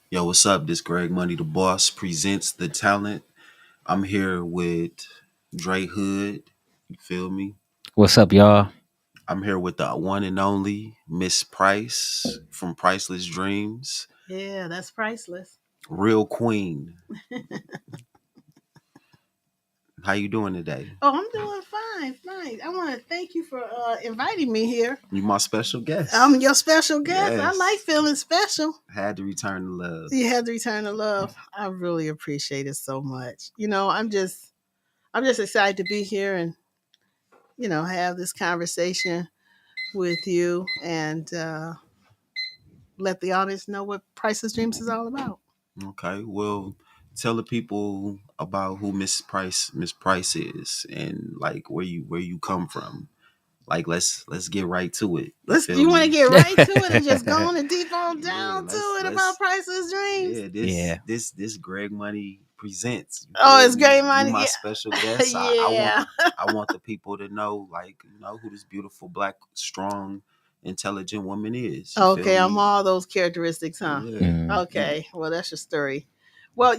Yo, what's up? This GregMoney TheBoss presents the talent. I'm here with Dre Hood. You feel me? What's up, y'all? I'm here with the one and only Miss Price from Priceless Dreams. Yeah, that's priceless. Real queen. How you doing today? Oh, I'm doing fine, fine. I want to thank you for inviting me here. You my special guest. I'm your special guest. I like Yes. feeling special. Had to return the love. You had to return the love. I really appreciate it so much. I'm just excited to be here and have this conversation with you and let the audience know what Priceless Dreams is all about. Okay. Well, tell the people about who Miss Price is and like where you come from. Like let's get right to it. You Let's. feel You want to me? get right to it and just go on and deep on Yeah, down to let's it about let's Priceless Dreams. yeah, this Yeah. this this Greg Money presents. You Oh, feel it's me? great You money. my special Yeah, guest. I want yeah. I want the people to know, like, who this beautiful, black, strong, intelligent woman is. You feel Okay, I'm me? all those characteristics, huh? Yeah. Mm. You Okay, well, that's your story. Well,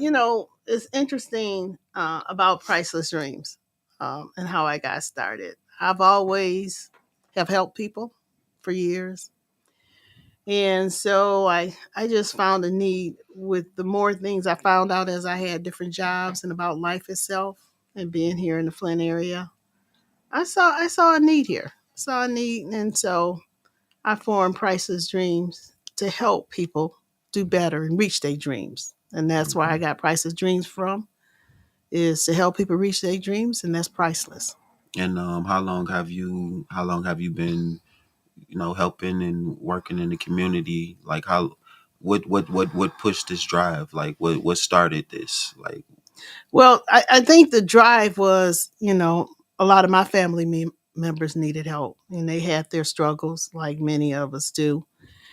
it's interesting about Priceless Dreams and how I got started. I've always have helped people for years, and so I just found a need with the more things I found out as I had different jobs and about life itself and being here in the Flint area. I saw a need here, saw a need, and so I formed Priceless Dreams to help people do better and reach their dreams. And that's where I okay. got Priceless Dreams from, is to help people reach their dreams, and that's priceless. And how long have you been, helping and working in the community? Like how what pushed this drive? Like what started this? Like Well, I think the drive was, a lot of my family members needed help and they had their struggles like many of us do.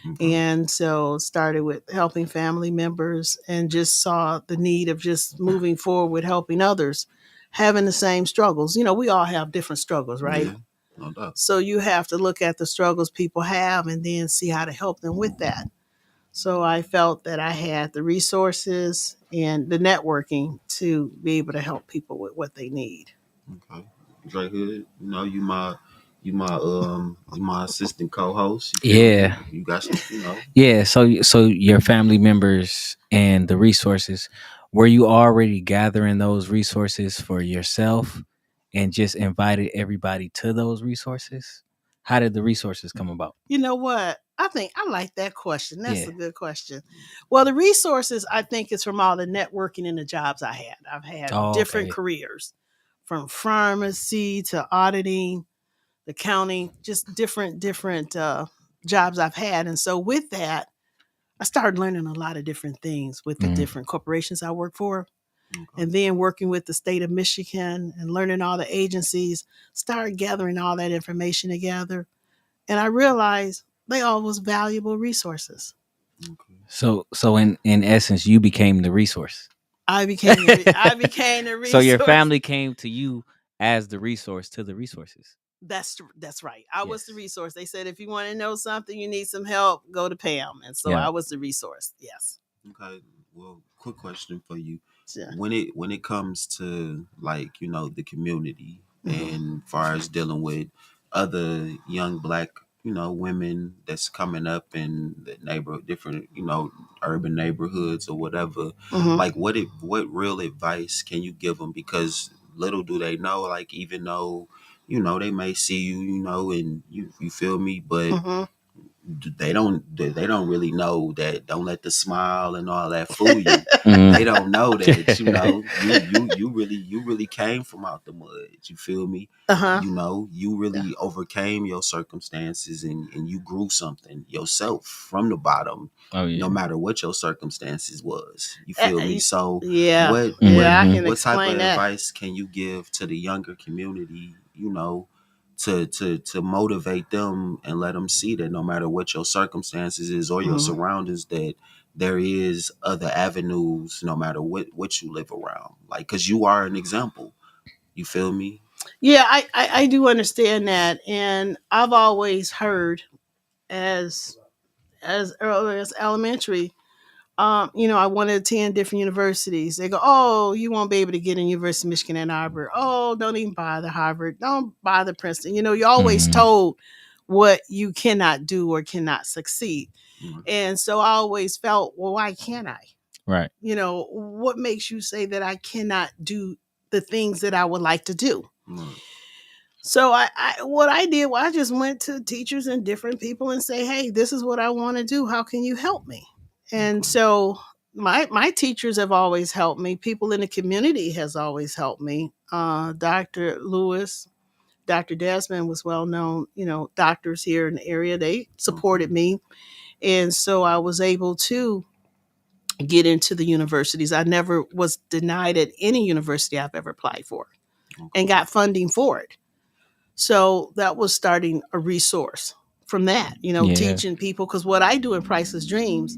okay. And so started with helping family members and just saw the need of just moving forward with helping others having the same struggles. We all have different struggles, right? Yeah, no doubt. So you have to look at the struggles people have and then see how to help them with that. So I felt that I had the resources and the networking to be able to help people with what they need. Okay. Dre Hood, you my assistant co-host. You feel me? Yeah. You got some, Yeah. So your family members and the resources, were you already gathering those resources for yourself and just invited everybody to those resources? How did the resources come about? You know what? I think I like that question. That's Yeah. a good question. Well, the resources I think is from all the networking and the jobs I had. I've had Oh, different okay. careers from pharmacy to auditing, accounting, just different jobs I've had. And so with that, I started learning a lot of different things with the Mm. different corporations I work for. okay. And then working with the state of Michigan and learning all the agencies, started gathering all that information together. And I realized they all was valuable resources. Okay. So in essence, you became the resource. I became the So your resource. family came to you as the resource to the resources. That's right. I was the Yes. resource. They said if you want to know something, you need some help, go to Pam. And so Yeah. I was the resource. Yes. Okay. Well, quick question for you. Yeah. When it comes to, like, the community Mhm. and far as dealing with other young black, women that's coming up in the neighborhood, different, urban neighborhoods or whatever, Mhm. like what real advice can you give them? Because little do they know, like, even though, they may see you, and you feel me, but Mhm. they don't really know that. Don't let the smile and all that fool you. Mhm. They don't know that, you really came from out the mud. You feel me? Uh-huh. You Yeah. really overcame your circumstances, and you grew something yourself from the bottom, Oh no yeah. matter what your circumstances was. You feel me? So Yeah. what what Yeah, I can Mhm. what type of explain that. advice can you give to the younger community, to motivate them and let them see that no matter what your circumstances is or your Mhm. surroundings, that there is other avenues, no matter what you live around, like, because you are an example. You feel me? Yeah, I do understand that. And I've always heard as early as elementary, I want to attend different universities. They go, oh, you won't be able to get in University of Michigan Ann Arbor. Oh, don't even bother Harvard. Don't bother Princeton. You're always Mhm. told what you cannot do or cannot succeed. Right. And so I always felt, well, why can't I? Right. What makes you say that I cannot do the things that I would like to do? Right. So what I did was I just went to teachers and different people and say, hey, this is what I want to do. How can you help me? And Okay. so my teachers have always helped me. People in the community has always helped me. Dr. Lewis, Dr. Desmond was well known, doctors here in the area. They Okay. supported me. And so I was able to get into the universities. I never was denied at any university I've ever applied for and Okay. got funding for it. So that was starting a resource from that, Yeah. teaching people. Because what I do in Priceless Dreams,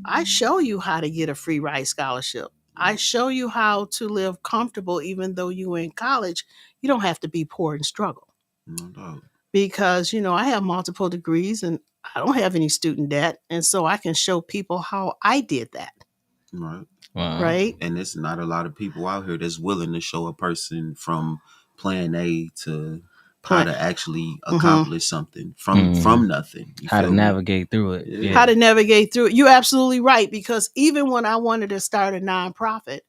I show you how to get a free ride scholarship. I show you how to live comfortable, even though you're in college. You don't have to be poor and struggle No doubt. because, I have multiple degrees and I don't have any student debt. And so I can show people how I did that, Right. Wow. right? And it's not a lot of people out here that's willing to show a person from plan A to how Plan. to actually hmm accomplish something Mhm. from nothing. You How to feel me? navigate through it. Yeah. How Yeah. to navigate through it. You're absolutely right. Because even when I wanted to start a nonprofit,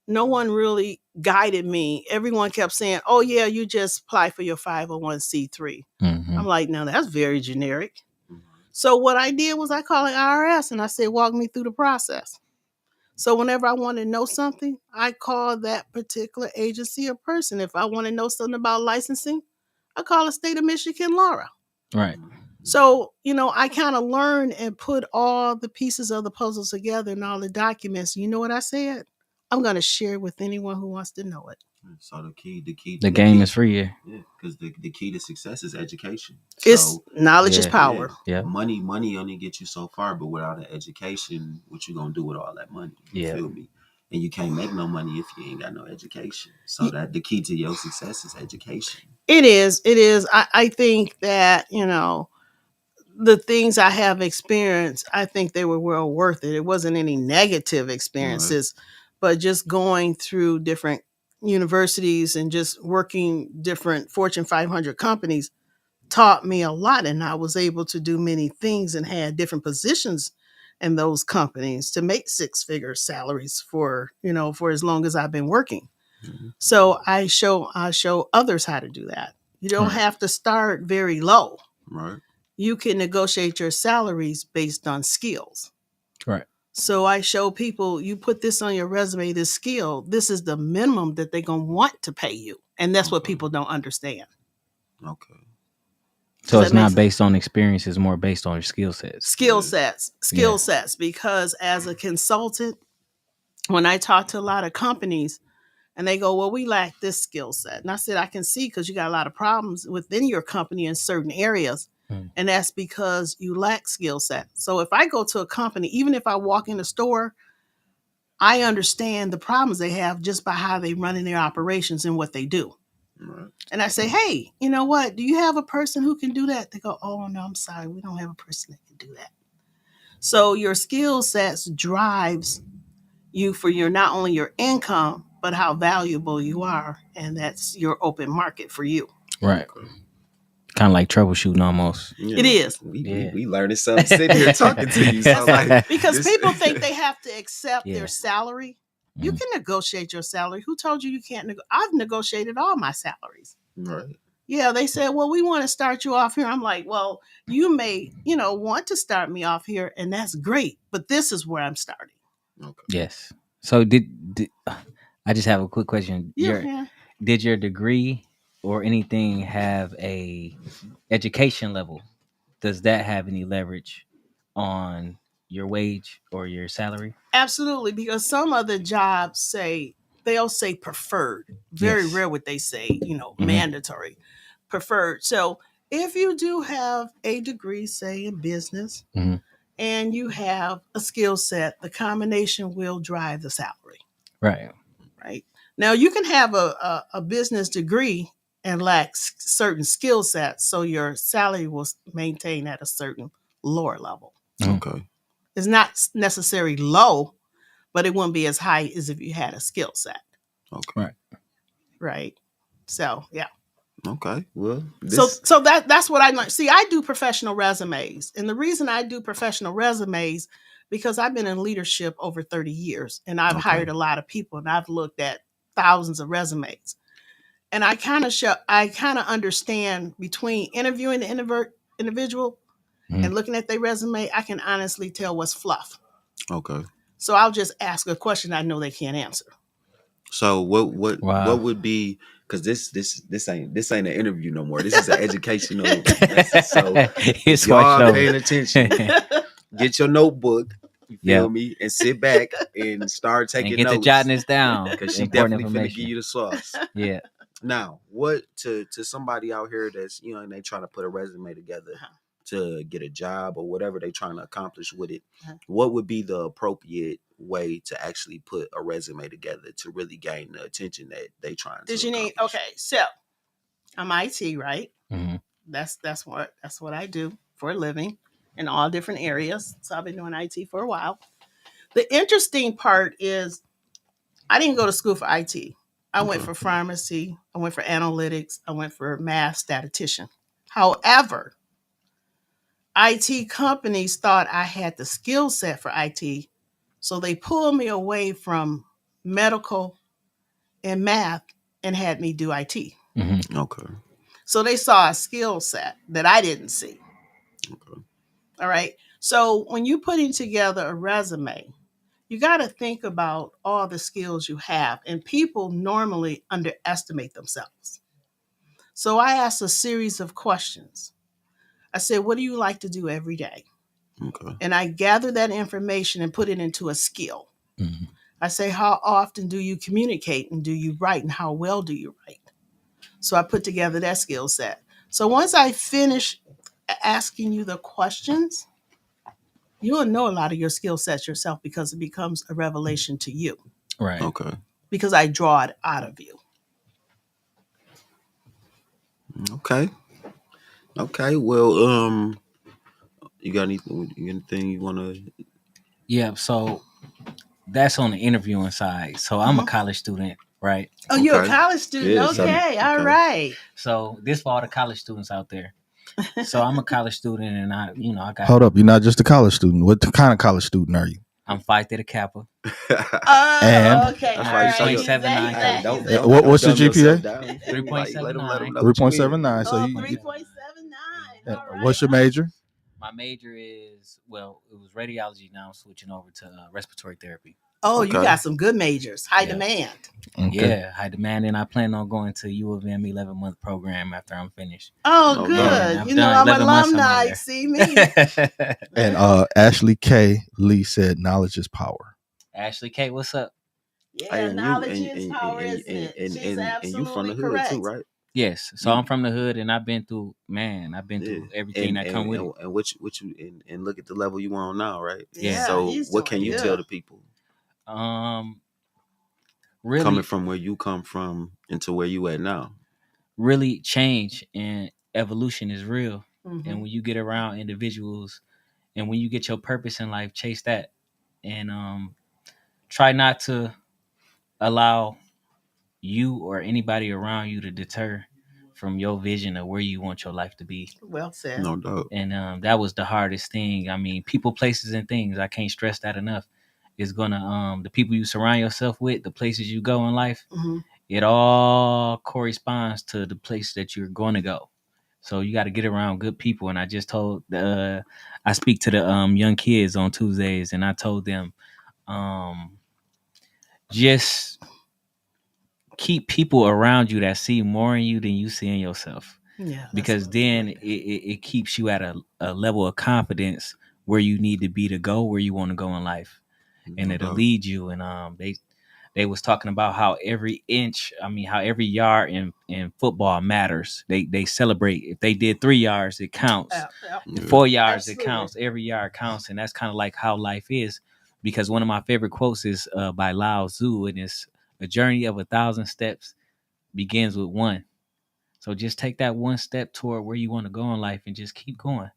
no one really guided me. Everyone kept saying, oh, yeah, you just apply for your 501c3. I'm Mhm. like, no, that's very generic. Mhm. So what I did was I called an IRS and I said, walk me through the process. So whenever I want to know something, I call that particular agency or person. If I want to know something about licensing, I call the state of Michigan Laura. Right. Mhm. So, I kind of learned and put all the pieces of the puzzles together and all the documents. You know what I said? I'm going to share with anyone who wants to know it. So the The the game is key, free. Yeah. yeah, because the key to success is education. It's So knowledge is Yeah. yeah, power. Yeah. money only gets you so far, but without an education, what you gonna do with all that money? You Yeah. feel me? And you can't make no money if you ain't got no education. So Y- that the key to your success is education. It is. It is. I think that, the things I have experienced, I think they were well worth it. It wasn't any negative Right. experiences, but just going through different universities and just working different Fortune 500 companies taught me a lot. And I was able to do many things and had different positions in those companies to make six-figure salaries for as long as I've been working. Mhm. So I show others how to do that. You don't Right. have to start very low. Right. You can negotiate your salaries based on skills. Right. So I show people, you put this on your resume, this skill, this is the minimum that they're going to want to pay you. And that's what Okay. people don't understand. Okay. Does So that it's make not sense? based on experience; it's more based on your skill sets. Skill Yeah. sets, Yeah. skill sets, because as a consultant, when I talk to a lot of companies and they go, well, we lack this skill set. And I said, I can see because you got a lot of problems within your company in certain areas. Mm. And that's because you lack skill set. So if I go to a company, even if I walk in the store, I understand the problems they have just by how they run in their operations and what they do. Right. And I say, hey, you know what? Do you have a person who can do that? They go, oh, no, I'm sorry. We don't have a person that can do that. So your skill sets drives you for your not only your income, but how valuable you are. And that's your open market for you. Right. Okay. Kind of like troubleshooting almost. It Yeah. is. Yeah. We learning something sitting here talking to you. So That's like because this. people think they have to accept their Yeah. salary. You Mhm. can negotiate your salary. Who told you you can't? I've negotiated all my salaries. Right. Yeah, they said, well, we want to start you off here. I'm like, well, you may, want to start me off here, and that's great, but this is where I'm starting. Okay. Yes. So did I just have a quick question? Yeah, yeah. Did your degree or anything have a education level? Does that have any leverage on your wage or your salary? Absolutely, because some other jobs they'll say preferred. Very Yes. rare would they say, Hmm. mandatory, preferred. So if you do have a degree, say in business, Hmm. and you have a skill set, the combination will drive the salary, Right. right? Now you can have a business degree and lack certain skill sets, so your salary will maintain at a certain lower level. Mhm. Okay. It's not necessarily low, but it wouldn't be as high as if you had a skill set. Okay. Right. Right. So yeah. Okay. Well, So this. that's what I learned. See, I do professional resumes. And the reason I do professional resumes because I've been in leadership over 30 years and I've Okay. hired a lot of people and I've looked at thousands of resumes. And I kind of understand between interviewing the individual and looking at their resume, I can honestly tell what's fluff. Okay. So I'll just ask a question I know they can't answer. So what Wow. would be, because this ain't an interview no more. This is an educational lesson. So if It's watched y'all over. paying attention, get your notebook, you Yeah. feel me, and sit back and start And taking get to notes jotting this down. because she Important definitely finna give information. you the sauce. Yeah. Now, what to somebody out here that's and they trying to put a resume together to get a job or whatever they trying to accomplish with it, what would be the appropriate way to actually put a resume together to really gain the attention that they trying Did to you need accomplish? okay, so I'm IT, right? Mm-hmm. That's what I do for a living in all different areas. So I've been doing IT for a while. The interesting part is I didn't go to school for IT. I went Okay. for pharmacy, I went for analytics, I went for math statistician. However, IT companies thought I had the skill set for IT, so they pulled me away from medical and math and had me do IT. Mm-hmm. Okay. So they saw a skill set that I didn't see. Okay. All right. So when you're putting together a resume, you got to think about all the skills you have, and people normally underestimate themselves. So I asked a series of questions. I said, what do you like to do every day? Okay. And I gather that information and put it into a skill. Mm-hmm. I say, how often do you communicate and do you write and how well do you write? So I put together that skill set. So once I finish asking you the questions, you'll know a lot of your skill sets yourself because it becomes a revelation to you Right. Okay. because I draw it out of you. Okay. Okay. Well, you got anything you wanna? Yeah. So that's on the interviewing side. So I'm a college student, right? Oh, you're a Okay. college student. Yeah. Yeah. Okay. All Okay. right. So this for all the college students out there. So I'm a college student, and I got. Hold up, you're not just a college student. What kind of college student are you? I'm Phi Theta Kappa. Oh, And okay. That's All why you right. show your. He's that, he's Hey, that, Don't he's don't that. don't what's your dumb yourself GPA? down. You feel me? Like, let them 3.79. know Three what you point in. seven nine. So Oh, you 3.79. All right. what's your major? My major is it was radiology. Now I'm switching over to respiratory therapy. Oh, you Okay. got some good majors. High Yeah. demand. Okay. Yeah, high demand, and I plan on going to U of M 11-month program after I'm finished. Oh, No good. doubt. I've You know, done I'm 11 months. I'm alumni. over See me. there. And Ashley K. Lee said, "Knowledge is power." Ashley Kate, what's up? Yeah, Hey, and you knowledge is power, isn't it? She's and you from absolutely the hood too, correct. right? Yes, so You I'm from the hood, and I've been through yeah. everything that come with it. And what you and look at the level you on now, right? Yeah. So he's what doing can you good. tell the people Um, coming really, from where you come from into where you at now? really change and evolution is real. And Mhm. when you get around individuals, and when you get your purpose in life, chase that, and try not to allow you or anybody around you to deter from your vision of where you want your life to be. Well said. No doubt. And that was the hardest thing. I mean, people, places, and things. I can't stress that enough. Is gonna the people you surround yourself with, the places you go in life, Mhm. it all corresponds to the place that you're going to go. So you got to get around good people. And I just told I speak to the young kids on Tuesdays, and I told them um, just keep people around you that see more in you than you see in yourself, Yeah. because then it keeps you at a level of confidence where you need to be to go where you want to go in life, and No it'll doubt. lead you. And they was talking about how every inch, how every yard in football matters. They celebrate if they did 3 yards, it counts. Yeah. Yeah. 4 yards, Absolutely. it counts. Every yard counts, and that's kind of like how life is. Because one of my favorite quotes is by Lao Tzu, and it's a journey of 1,000 steps begins with one. So just take that one step toward where you want to go in life and just keep going.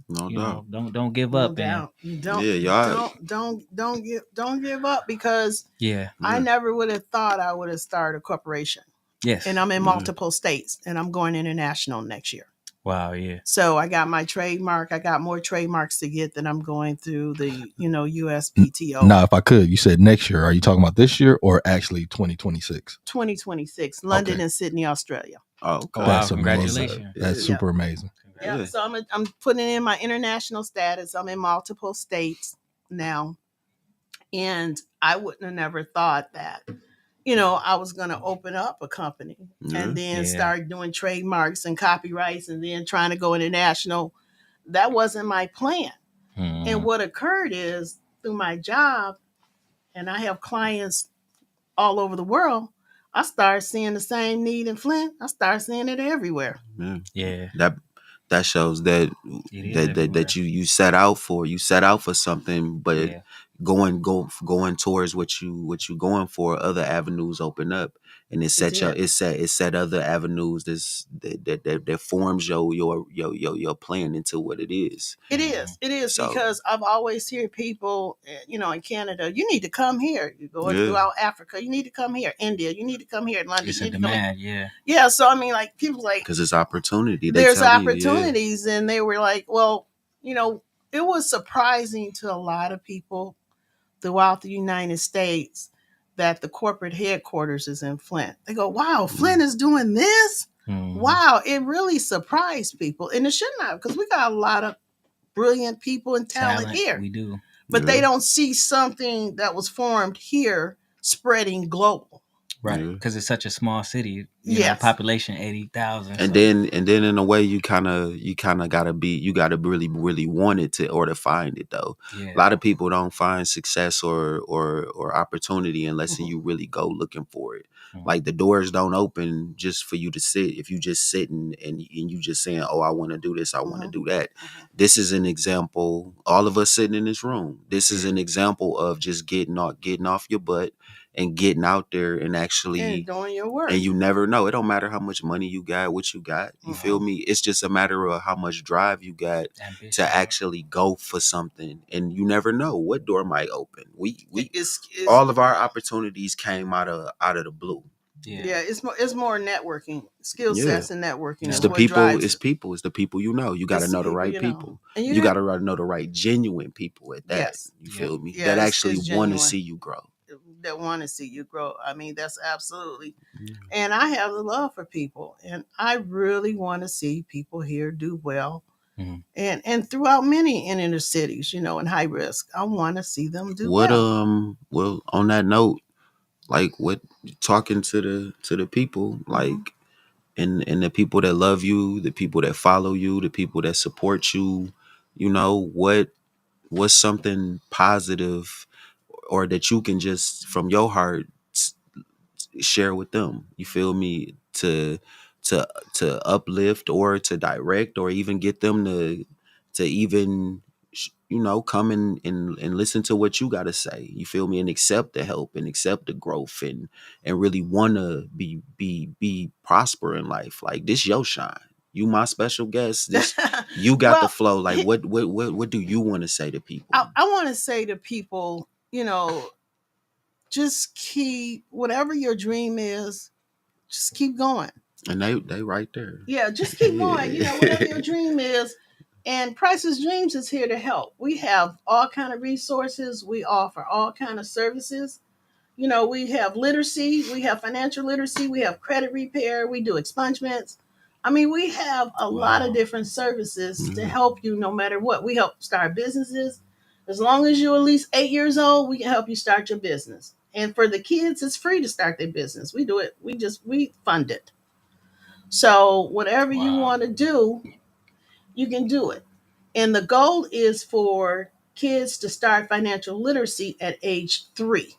No You doubt. know, don't give No up, man. doubt. You don't, Yeah, y'all. don't give up, because Yeah. I Yeah. never would have thought I would have started a corporation. Yes. And I'm in Yeah. multiple states, and I'm going international next year. Wow. Yeah. So I got my trademark. I got more trademarks to get than I'm going through the, USPTO. Now, if I could, you said next year. Are you talking about this year or actually 2026? 2026, London Okay. and Sydney, Australia. Oh, okay. Oh, wow. That's amazing. Congratulations. That's Yeah. super amazing. Yeah. Yeah. So I'm putting in my international status. I'm in multiple states now. And I wouldn't have never thought that, I was going to open up a company Yeah. and then Yeah. start doing trademarks and copyrights and then trying to go international. That wasn't my plan. Mhm. And what occurred is, through my job, and I have clients all over the world, I started seeing the same need in Flint. I started seeing it everywhere. Yeah. Yeah. That shows that It is that everywhere. you set out for something, but Yeah. going towards what you going for, other avenues open up, and it did. set other avenues that forms your plan into what it is. It is. It is, So because I've always heard people, in Canada, you need to come here. You go Yeah. throughout Africa, you need to come here. India, you need to come here. London, It's you a need to come here. demand. Yeah. Yeah. So I mean, like, people like, because it's opportunity. They there's tell you, yeah. opportunities, and they were like, well, it was surprising to a lot of people throughout the United States that the corporate headquarters is in Flint. They go, wow, Flint is doing this. Mhm. Wow, it really surprised people, and it should not, because we got a lot of brilliant people and talent here, We do. but Yeah. they don't see something that was formed here spreading global. Right. Yeah. Because it's such a small city. You Yes. know, population 80,000. And then in a way you kind of gotta really want it to find it though. Yeah. A lot of people don't find success or opportunity unless Mhm. you really go looking for it. Mhm. Like the doors don't open just for you to sit. If you just sitting and you just saying, oh, I want to do this, I want to do that. This is an example. All of us sitting in this room. This is an example of just getting off your butt and getting out there and actually And doing your work. and you never know. It don't matter how much money you got, what you got. You feel me? It's just a matter of how much drive you got Ambition. to actually go for something. And you never know what door might open. We It's all of our opportunities came out of the blue. yeah, it's more networking, skill Yeah. sets, and networking. It's is the what people. drives It's it. people. It's the people you know. You got to It's the know the people right you know. people. And You got to know the right genuine people at that. Yes. You Yeah. feel me? Yeah, that it's actually want to genuine. see you grow. That want to see you grow. I mean, that's absolutely. Yeah. And I have the love for people, and I really want to see people here do well. Mhm. And throughout many inner cities, in high risk, I want to see them do What well. well on that note, like what talking to the people, like and the people that love you, the people that follow you, the people that support you, what's something positive or that you can just from your heart share with them, you feel me, to uplift or to direct or even get them to even come and listen to what you got to say, you feel me, and accept the help and accept the growth and really want to be prosper in life. Like this your shine, you my special guest, this you got the Well, flow. Like what do you want to say to people? I want to say to people, just keep whatever your dream is, just keep going. And they right there. Yeah, just keep going. Whatever your dream is. And Priceless Dreams is here to help. We have all kind of resources. We offer all kind of services. We have literacy, we have financial literacy, we have credit repair, we do expungements. I mean, we have a lot of different services to help you no matter what. We help start businesses. As long as you're at least 8 years old, we can help you start your business. And for the kids, it's free to start their business. We do it. We fund it. So whatever you want to do, you can do it. And the goal is for kids to start financial literacy at age 3.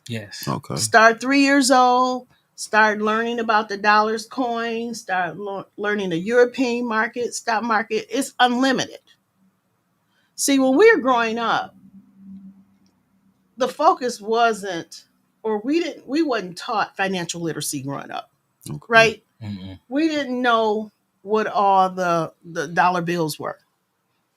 Yes. Okay. Start 3 years old. Start learning about the dollars, coins. Start learning the European market, stock market. It's unlimited. See, when we were growing up, the focus wasn't, or we wasn't taught financial literacy growing up, Okay. right? Mm-mm. We didn't know what all the dollar bills were.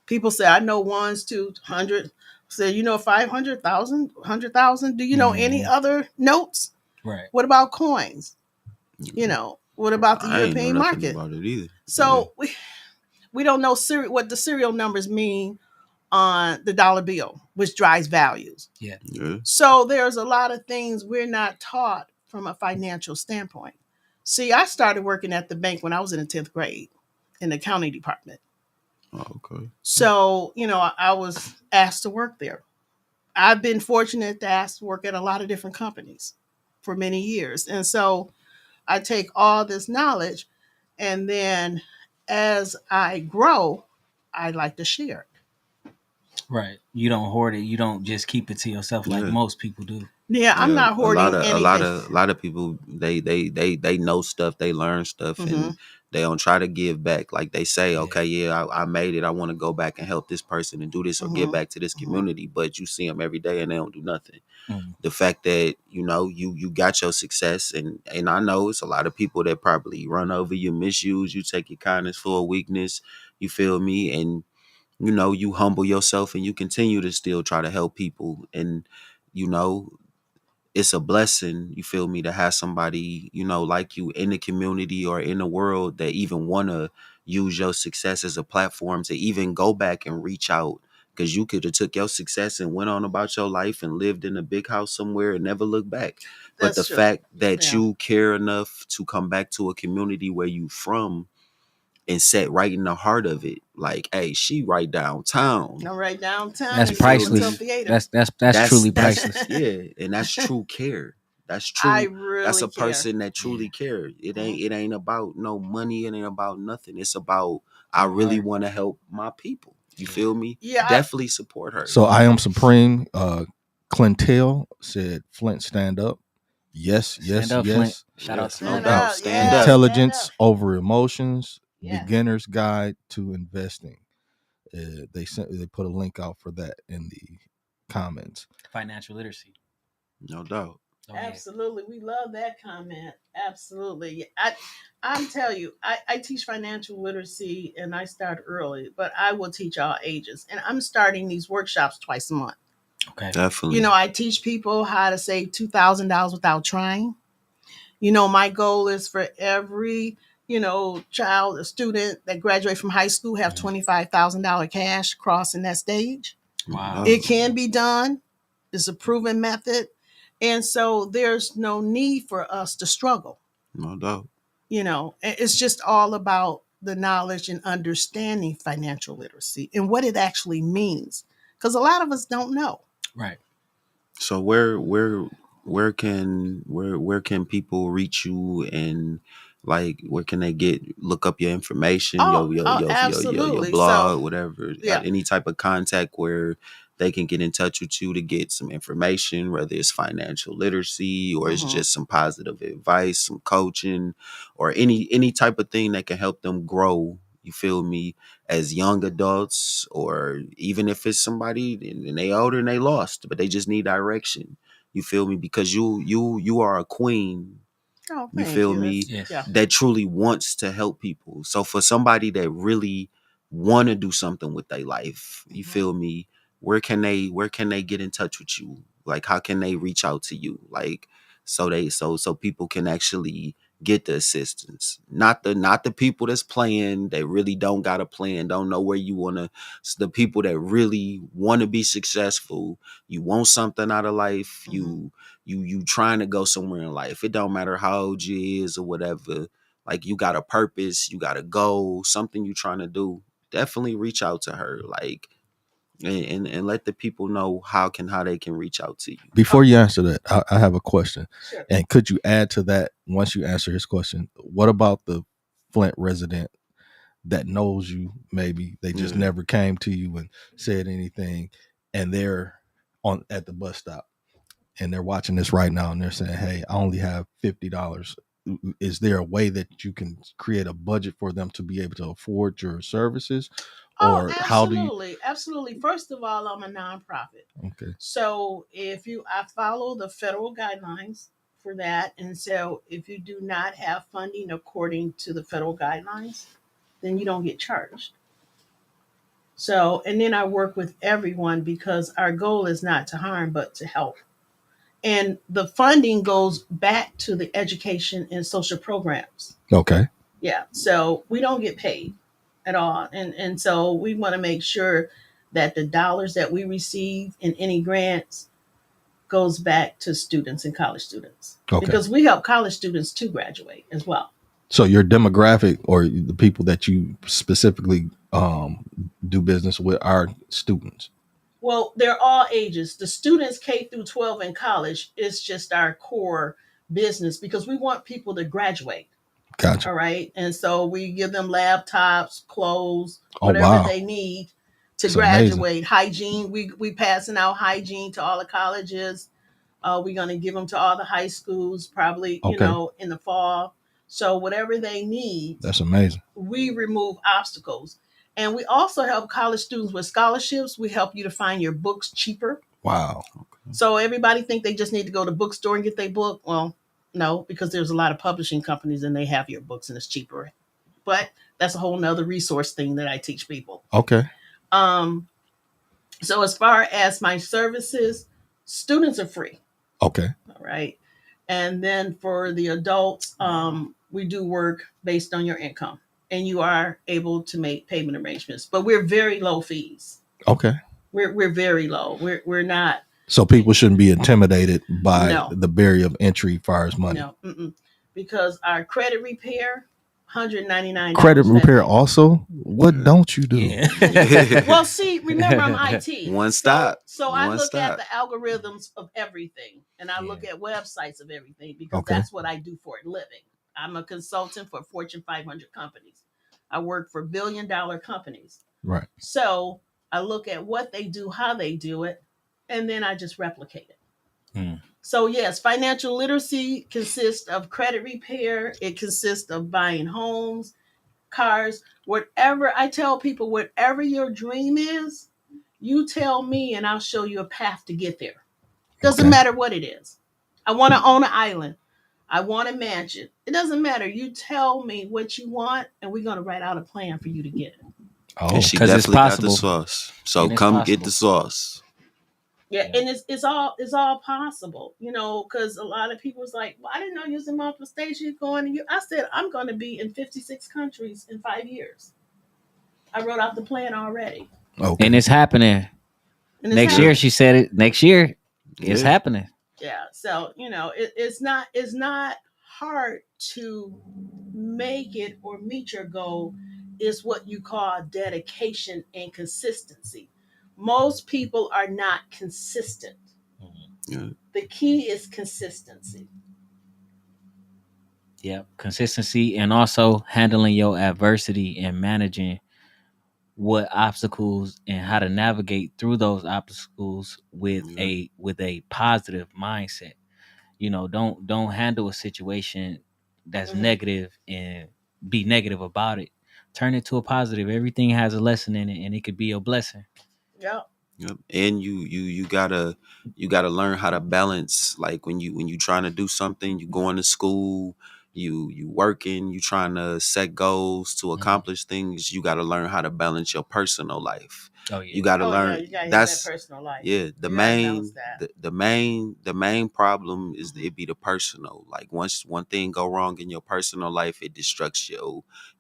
People say, I know ones, 200. Say, you know, 500,000, 100,000. Do you know any Mhm. other notes? Right. What about coins? You know, what about the I ain't know European nothing market? about it either. So we don't know what the serial numbers mean on the dollar bill, which drives values. Yeah. Yeah. So there's a lot of things we're not taught from a financial standpoint. See, I started working at the bank when I was in the 10th grade in the accounting department. Oh, okay. So, you know, I was asked to work there. I've been fortunate to ask to work at a lot of different companies for many years. And so I take all this knowledge, and then as I grow, I like to share it. Right. You don't hoard it. You don't just keep it to yourself like Yeah. most people do. Yeah, I'm Yeah, not hoarding anything. a lot of people they know stuff, they learn stuff, Mm-hmm. and they don't try to give back. Like they say, Yeah. okay, yeah, I made it. I want to go back and help this person and do this or give Mm-hmm. back to this Mm-hmm. community. But you see them every day and they don't do nothing. Mm. The fact that you got your success, and I know it's a lot of people that probably run over you, misuse you, take your kindness for a weakness. You feel me? And you humble yourself and you continue to still try to help people, and you know it's a blessing, you feel me, to have somebody, like you in the community or in the world that even want to use your success as a platform to even go back and reach out. Because you could have took your success and went on about your life and lived in a big house somewhere and never looked back. But the That's true. fact that Yeah. you care enough to come back to a community where you from and set right in the heart of it, like, hey, she right downtown. I'm right downtown. That's They say Hotel priceless. Theater. That's truly priceless. Yeah, and that's true care. That's I true. That's really a care. person that Yeah. truly care. Mhm. It ain't about no money. It ain't about nothing. It's about, I really Heart. want to help my people. You Yeah. feel me? Yeah. Definitely support her. So I am supreme. Clintel said, Flint, stand up. Yes, Stand yes, up, Flint. yes. Shout out to No Stand Flint. doubt. up. Stand Yeah. up. Stand Intelligence up. over emotions. Yes. Beginner's Guide to Investing. They put a link out for that in the comments. Financial literacy. No doubt. Oh, yeah. Absolutely. We love that comment. Absolutely. I'm telling you, I teach financial literacy and I start early, but I will teach all ages. And I'm starting these workshops twice a month. Okay. Definitely. You know, I teach people how to save $2,000 without trying. You know, my goal is for every, child, a student that graduates from high school have $25,000 cash crossing that stage. No Wow. doubt. It can be done. It's a proven method. And so there's no need for us to struggle. No doubt. It's just all about the knowledge and understanding financial literacy and what it actually means. Because a lot of us don't know. Right. So where can people reach you, and like where can they look up your information, your Absolutely. So, blog, whatever, yeah. any type of contact where they can get in touch with you to get some information, whether it's financial literacy or it's Mhm. just some positive advice, some coaching, or any type of thing that can help them grow. You feel me? As young adults, or even if it's somebody and they older and they lost, but they just need direction. You feel me? Because you are a queen. Oh, You thank feel you. me? Yes. Yeah. That truly wants to help people. So for somebody that really want to do something with their life, you Mhm. feel me? Where can they get in touch with you? Like how can they reach out to you? Like so people can actually get the assistance. Not the people that's playing, that really don't got a plan, don't know where you wanna. It's the people that really want to be successful. You want something out of life. Mhm. You trying to go somewhere in life. It don't matter how old you is or whatever. Like you got a purpose, you got a goal, something you trying to do. Definitely reach out to her. Like and let the people know how they can reach out to you. Before you answer that, I have a question. Sure. And could you add to that once you answer his question? What about the Flint resident that knows you? Maybe they just Yeah. never came to you and said anything, and they're on at the bus stop and they're watching this right now and they're saying, "Hey, I only have $50. Is there a way that you can create a budget for them to be able to afford your services, Oh, or how do you?" absolutely. Absolutely. First of all, I'm a nonprofit. Okay. So I follow the federal guidelines for that. And so if you do not have funding according to the federal guidelines, then you don't get charged. So, and then I work with everyone because our goal is not to harm, but to help. And the funding goes back to the education and social programs. Okay. Yeah. So we don't get paid at all. And so we want to make sure that the dollars that we receive in any grants goes back to students and college students. Okay. Because we help college students to graduate as well. So your demographic or the people that you specifically do business with are students. Well, they're all ages. The students K through 12 in college is just our core business because we want people to graduate. Gotcha. All right. And so we give them laptops, clothes, Oh, whatever wow. they need to That's graduate. amazing. Hygiene. We passing out hygiene to all the colleges. We're going to give them to all the high schools, probably, Okay. in the fall. So whatever they need, That's amazing. we remove obstacles. And we also help college students with scholarships. We help you to find your books cheaper. Wow. So everybody think they just need to go to bookstore and get their book. Well, no, because there's a lot of publishing companies and they have your books and it's cheaper. But that's a whole nother resource thing that I teach people. Okay. So as far as my services, students are free. Okay. All right. And then for the adults, we do work based on your income and you are able to make payment arrangements, but we're very low fees. Okay. We're very low. We're not. So people shouldn't be intimidated by No. the barrier of entry as far as money. No, because our credit repair, $199. Credit repair also? What don't you do? Yeah. Well, see, remember I'm IT. One stop. So I One look at stop. the algorithms of everything and I look at websites of everything because Okay. that's what I do for a living. I'm a consultant for Fortune 500 companies. I work for billion-dollar companies. Right. So I look at what they do, how they do it, and then I just replicate it. Mm. So yes, financial literacy consists of credit repair. It consists of buying homes, cars, whatever. I tell people, whatever your dream is, you tell me and I'll show you a path to get there. Doesn't Okay. matter what it is. I want to own an island. I want a mansion. It doesn't matter. You tell me what you want and we're going to write out a plan for you to get it. Oh, And she 'Cause it's definitely got the possible. sauce. So And it's come get possible. the sauce. Yeah, and it's all possible, because a lot of people's like, well, I didn't know you was in multiple states. You're going to you. I said I'm going to be in 56 countries in 5 years. I wrote out the plan already, okay. And it's happening. and it's Next happening. year, she said it. Next year, it's Yeah. happening. Yeah, so it's not hard to make it or meet your goal. Is what you call dedication and consistency. Most people are not consistent. Yeah. The key is consistency. Yep. Consistency and also handling your adversity and managing what obstacles and how to navigate through those obstacles with Yeah. a positive mindset. Don't handle a situation that's Mhm. negative and be negative about it. Turn it to a positive. Everything has a lesson in it and it could be a blessing. Yep. Yep. And you gotta learn how to balance, like when you trying to do something, you going to school, you working, you trying to set goals to accomplish things, you gotta learn how to balance your personal life. Oh yeah. You gotta Oh yeah, learn you gotta have that that's personal life. yeah, the You gotta main balance that. the main problem is it be the personal. Like once one thing go wrong in your personal life, it destructs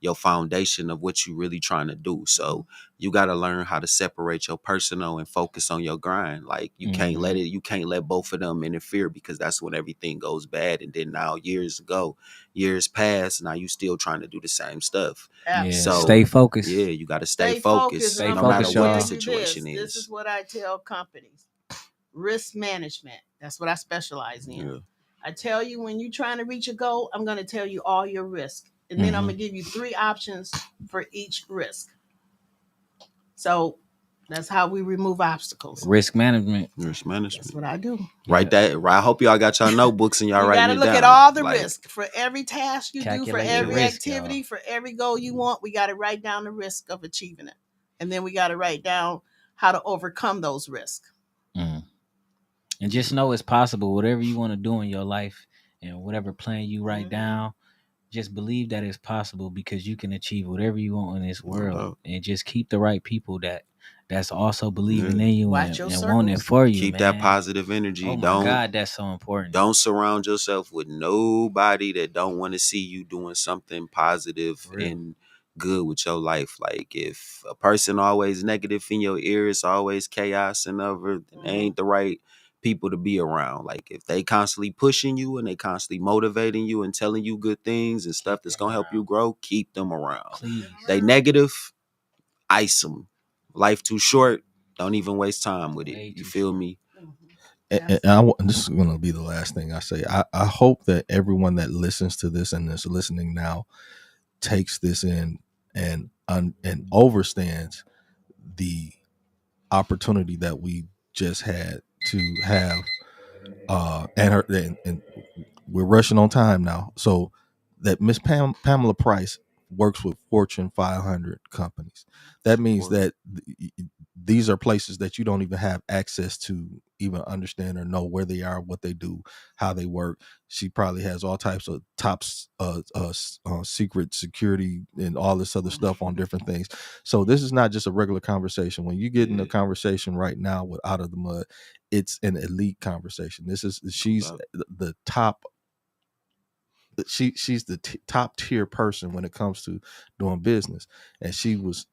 your foundation of what you really trying to do. So you got to learn how to separate your personal and focus on your grind. Like you can't let you can't let both of them interfere, because that's when everything goes bad. And then now years pass, now you still trying to do the same stuff. Yeah. So Stay focused. yeah, you got to stay Stay focused, and Stay I'm no gonna matter focused, what y'all. the tell you situation This is is. what I tell companies. Risk management. That's what I specialize in. Yeah. I tell you when you're trying to reach a goal, I'm going to tell you all your risk. And then I'm going to give you 3 options for each risk. So that's how we remove obstacles. Risk management. Risk That's management. what I do. Right. I hope y'all got y'all notebooks and y'all You writing got to it look down. at all the Like, risk for every task you do, for Calculate every your risk, activity, y'all. for every goal you want. We got to write down the risk of achieving it. And then we got to write down how to overcome those risks. And just know it's possible. Whatever you want to do in your life, and whatever plan you write down, just believe that it's possible, because you can achieve whatever you want in this world, and just keep the right people that's also believing in you Watch your and wanting it circles. for you. Keep man. that positive energy. Oh my God, that's so important. Don't surround yourself with nobody that don't want to see you doing something positive and good with your life. Like, if a person always negative in your ear, it's always chaos and over, then they ain't the right people to be around. Like, if they constantly pushing you and they constantly motivating you and telling you good things and stuff that's gonna help you grow, keep them around. Please. They negative, ice them. Life too short. Don't even waste time with it. You feel me? And this is going to be the last thing I say. I hope that everyone that listens to this and is listening now takes this in and understands the opportunity that we just had to have. And we're rushing on time now. So that Miss Pamela Price works with Fortune 500 companies. That means that these are places that you don't even have access to even understand or know where they are, what they do, how they work. She probably has all types of secret security and all this other stuff on different things. So this is not just a regular conversation. When you get in a conversation right now with Out of the Mud, it's an elite conversation. She's the top. She's the top tier person when it comes to doing business, and she was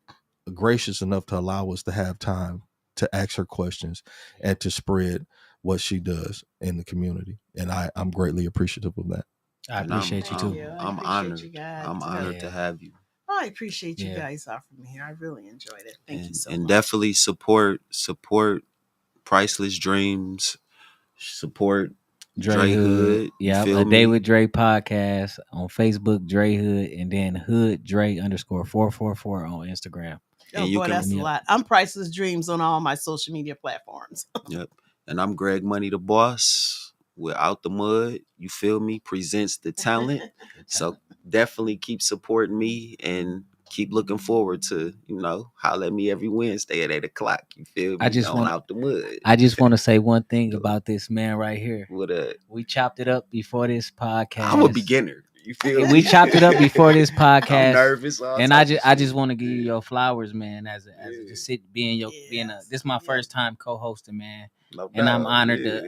gracious enough to allow us to have time to ask her questions and to spread what she does in the community. And I'm greatly appreciative of that. I appreciate you too. I'm honored. I'm honored to have you. I appreciate you guys offering me here. I really enjoyed it. Thank you so much. And definitely support Priceless Dreams. Support Dre Hood. Yeah, A Day with Dre podcast on Facebook, Dre Hood, and then Hood Dre _444 on Instagram. Oh boy, that's a lot. I'm Priceless Dreams on all my social media platforms. Yep. And I'm GregMoney TheBoss. We're Out the Mud. You feel me? Presents the talent. So definitely keep supporting me and keep looking forward to, holler at me every Wednesday at 8:00. You feel me? I just want Out the Mud. I just want to say one thing about this man right here. What we chopped it up before this podcast. I'm a beginner. You feel me? We chopped it up before this podcast. I'm nervous. And I just want to give you your flowers, man. As just being this is my first time co-hosting, man. No and doubt,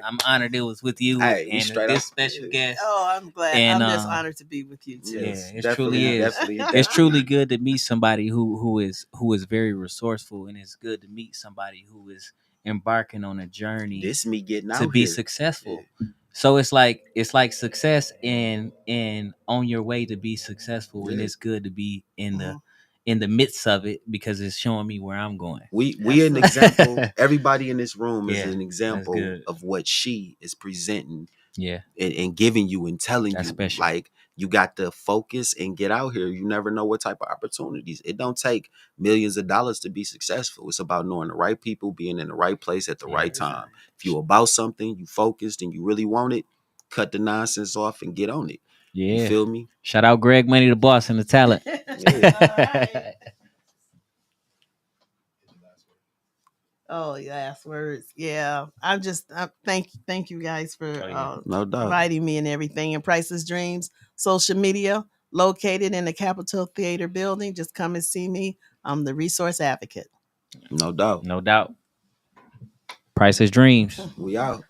I'm honored it was with you and this special guest. Oh, I'm glad. And, I'm just honored to be with you too. Yes, it truly is. It's truly good to meet somebody who is very resourceful, and it's good to meet somebody who is embarking on a journey to be successful. Yeah. So it's like success and on your way to be successful, and it's good to be in the midst of it, because it's showing me where I'm going. We an example. Everybody in this room is an example of what she is presenting. Yeah. And giving you and telling that's you special. Like, you got to focus and get out here. You never know what type of opportunities. It don't take millions of dollars to be successful. It's about knowing the right people, being in the right place at the right time. If you about something, you focused and you really want it, cut the nonsense off and get on it. Yeah. You feel me? Shout out GregMoney TheBoss and the talent. Oh, last words. Yeah. Thank you guys for no doubt inviting me and everything. And Priceless Dreams social media located in the Capitol Theater building. Just come and see me. I'm the resource advocate. No doubt. No doubt. Priceless Dreams. We out.